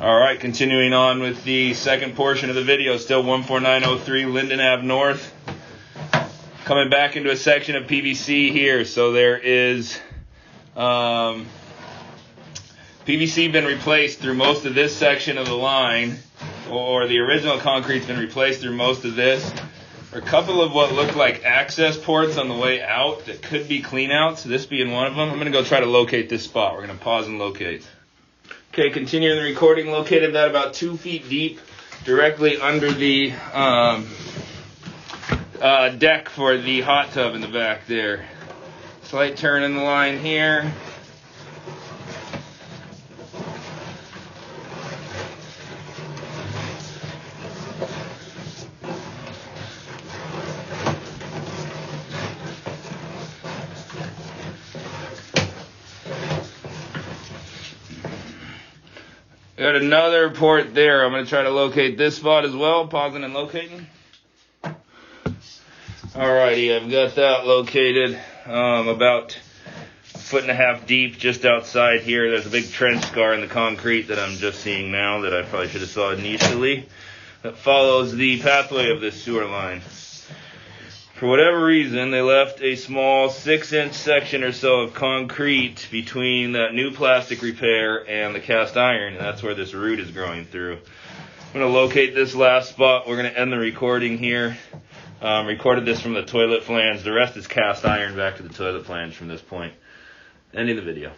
Alright, continuing on with the second portion of the video, still 14903 Linden Ave North. Coming back into a section of PVC here. So there is PVC been replaced through most of this section of the line, or the original concrete's been replaced through most of this. There are a couple of what look like access ports on the way out that could be clean outs, this being one of them. I'm going to go try to locate this spot. We're going to pause and locate. Okay, continuing the recording, located that about 2 feet deep, directly under the deck for the hot tub in the back there. Slight turn in the line here. Got another port there. I'm going to try to locate this spot as well. Pausing and locating. Alrighty, I've got that located about 1.5 feet deep just outside here. There's a big trench scar in the concrete that I'm just seeing now that I probably should have saw initially. That follows the pathway of this sewer line. For whatever reason, they left a small 6-inch section or so of concrete between that new plastic repair and the cast iron, and that's where this root is growing through. I'm going to locate this last spot. We're going to end the recording here. Recorded this from the toilet flange. The rest is cast iron back to the toilet flange from this point. Ending the video.